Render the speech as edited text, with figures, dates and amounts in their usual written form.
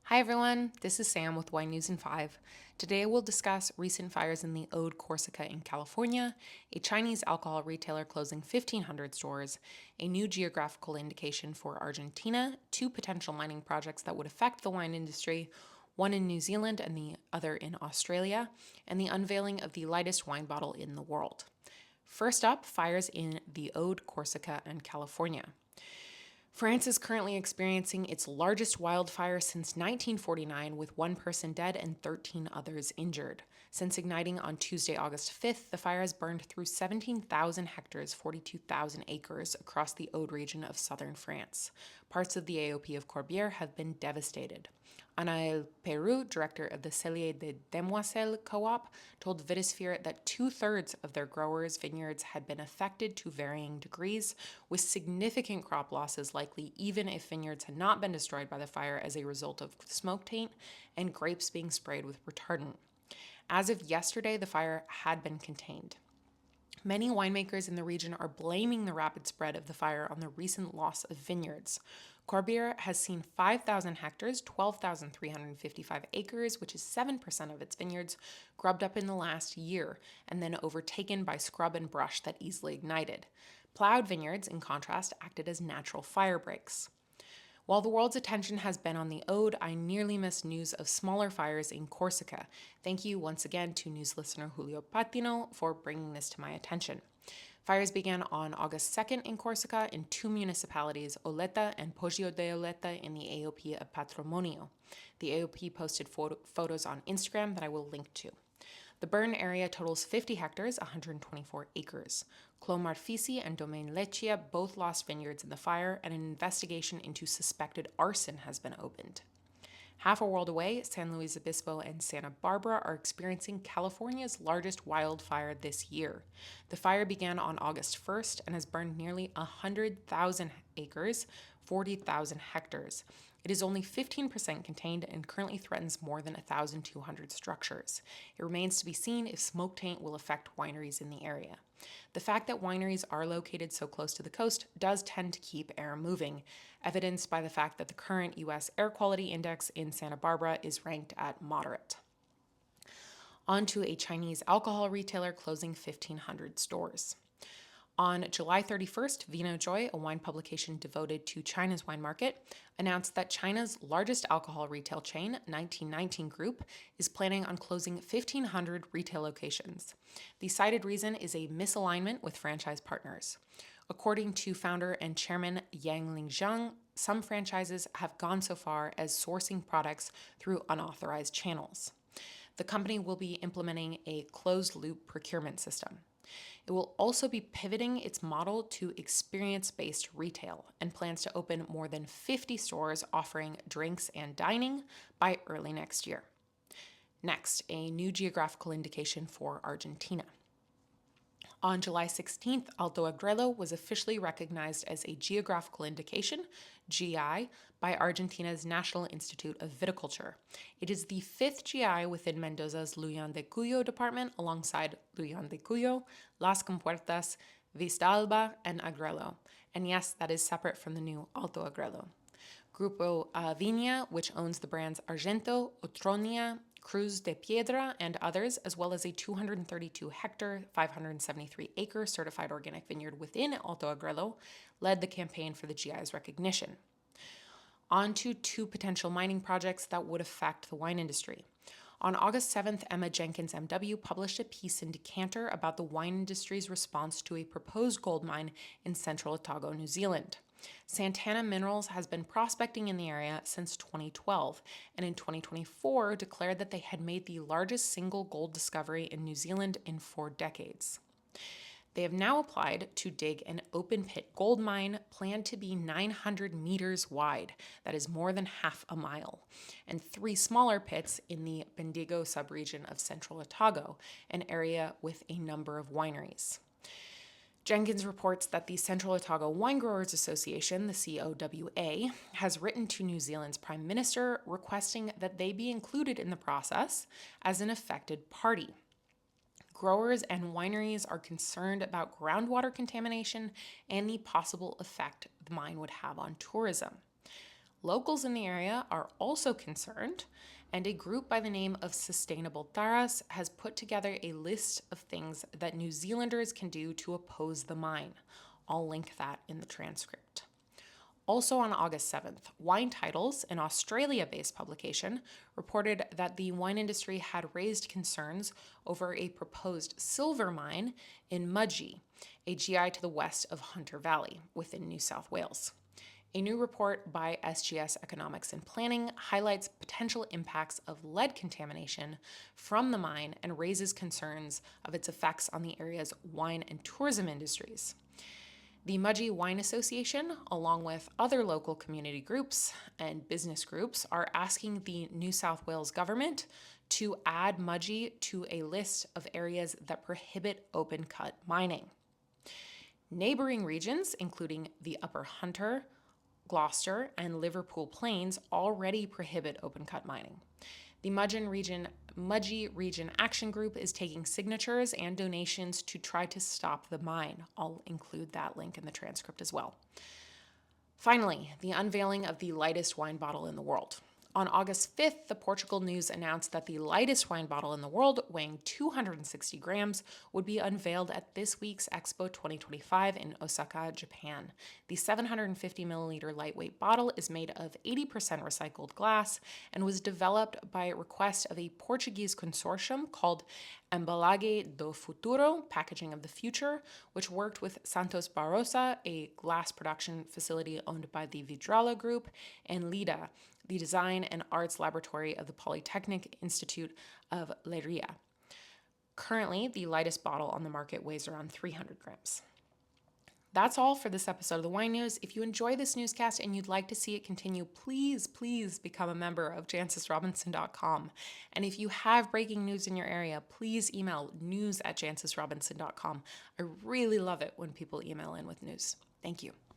Hi everyone, this is Sam with Wine News in 5. Today we'll discuss recent fires in the Aude, Corsica in California, a Chinese alcohol retailer closing 1,500 stores, a new geographical indication for Argentina, two potential mining projects that would affect the wine industry, one in New Zealand and the other in Australia, and the unveiling of the lightest wine bottle in the world. First up, fires in the Aude, Corsica, and California. France is currently experiencing its largest wildfire since 1949, with one person dead and 13 others injured. Since igniting on Tuesday, August 5th, the fire has burned through 17,000 hectares, 42,000 acres, across the Aude region of southern France. Parts of the AOP of Corbière have been devastated. Anaël Peru, director of the Cellier de Demoiselles co-op, told Vitisphere that two-thirds of their growers' vineyards had been affected to varying degrees, with significant crop losses likely even if vineyards had not been destroyed by the fire as a result of smoke taint and grapes being sprayed with retardant. As of yesterday, the fire had been contained. Many winemakers in the region are blaming the rapid spread of the fire on the recent loss of vineyards. Corbière has seen 5,000 hectares, 12,355 acres, which is 7% of its vineyards, grubbed up in the last year and then overtaken by scrub and brush that easily ignited. Plowed vineyards, in contrast, acted as natural fire breaks. While the world's attention has been on the Aude, I nearly missed news of smaller fires in Corsica. Thank you once again to news listener Julio Patino for bringing this to my attention. Fires began on August 2nd in Corsica in two municipalities, Oleta and Poggio de Oleta, in the AOP of Patrimonio. The AOP posted photos on Instagram that I will link to. The burn area totals 50 hectares, 124 acres. Clos Marfisi and Domaine Leccia both lost vineyards in the fire, and an investigation into suspected arson has been opened. Half a world away, San Luis Obispo and Santa Barbara are experiencing California's largest wildfire this year. The fire began on August 1st and has burned nearly 100,000 acres, 40,000 hectares. It is only 15% contained and currently threatens more than 1,200 structures. It remains to be seen if smoke taint will affect wineries in the area. The fact that wineries are located so close to the coast does tend to keep air moving, evidenced by the fact that the current U.S. air quality index in Santa Barbara is ranked at moderate. On to a Chinese alcohol retailer closing 1,500 stores. On July 31st, Vino Joy, a wine publication devoted to China's wine market, announced that China's largest alcohol retail chain, 1919 Group, is planning on closing 1,500 retail locations. The cited reason is a misalignment with franchise partners. According to founder and chairman Yang Lingjiang, some franchises have gone so far as sourcing products through unauthorized channels. The company will be implementing a closed-loop procurement system. It will also be pivoting its model to experience-based retail and plans to open more than 50 stores offering drinks and dining by early next year. Next, a new geographical indication for Argentina. On July 16th, Alto Agrelo was officially recognized as a geographical indication, GI, by Argentina's National Institute of Viticulture. It is the fifth GI within Mendoza's Lujan de Cuyo department, alongside Lujan de Cuyo, Las Compuertas, Vista Alba, and Agrelo. And yes, that is separate from the new Alto Agrelo. Grupo Viña, which owns the brands Argento, Otronia, Cruz de Piedra, and others, as well as a 232-hectare, 573-acre certified organic vineyard within Alto Agrelo, led the campaign for the GI's recognition. On to two potential mining projects that would affect the wine industry. On August 7th, Emma Jenkins MW published a piece in Decanter about the wine industry's response to a proposed gold mine in central Otago, New Zealand. Santana Minerals has been prospecting in the area since 2012, and in 2024 declared that they had made the largest single gold discovery in New Zealand in 4 decades. They have now applied to dig an open-pit gold mine planned to be 900 meters wide, that is more than half a mile, and 3 smaller pits in the Bendigo subregion of central Otago, an area with a number of wineries. Jenkins reports that the Central Otago Wine Growers Association, the COWA, has written to New Zealand's Prime Minister requesting that they be included in the process as an affected party. Growers and wineries are concerned about groundwater contamination and the possible effect the mine would have on tourism. Locals in the area are also concerned, and a group by the name of Sustainable Taras has put together a list of things that New Zealanders can do to oppose the mine. I'll link that in the transcript. Also on August 7th, Wine Titles, an Australia-based publication, reported that the wine industry had raised concerns over a proposed silver mine in Mudgee, a GI to the west of Hunter Valley within New South Wales. A new report by SGS Economics and Planning highlights potential impacts of lead contamination from the mine and raises concerns of its effects on the area's wine and tourism industries. The Mudgee Wine Association, along with other local community groups and business groups, are asking the New South Wales government to add Mudgee to a list of areas that prohibit open-cut mining. Neighboring regions, including the Upper Hunter, Gloucester, and Liverpool Plains, already prohibit open-cut mining. The Mudgee Region Action Group is taking signatures and donations to try to stop the mine. I'll include that link in the transcript as well. Finally, the unveiling of the lightest wine bottle in the world. On August 5th, the Portugal News announced that the lightest wine bottle in the world, weighing 260 grams, would be unveiled at this week's Expo 2025 in Osaka, Japan. The 750 milliliter lightweight bottle is made of 80% recycled glass and was developed by request of a Portuguese consortium called Embalagem do Futuro, Packaging of the Future, which worked with Santos Barossa, a glass production facility owned by the Vidrala Group, and LIDA, the Design and Arts Laboratory of the Polytechnic Institute of Leiria. Currently, the lightest bottle on the market weighs around 300 grams. That's all for this episode of the Wine News. If you enjoy this newscast and you'd like to see it continue, please become a member of jancesrobinson.com. And if you have breaking news in your area, please email news@jancesrobinson.com. I really love it when people email in with news. Thank you.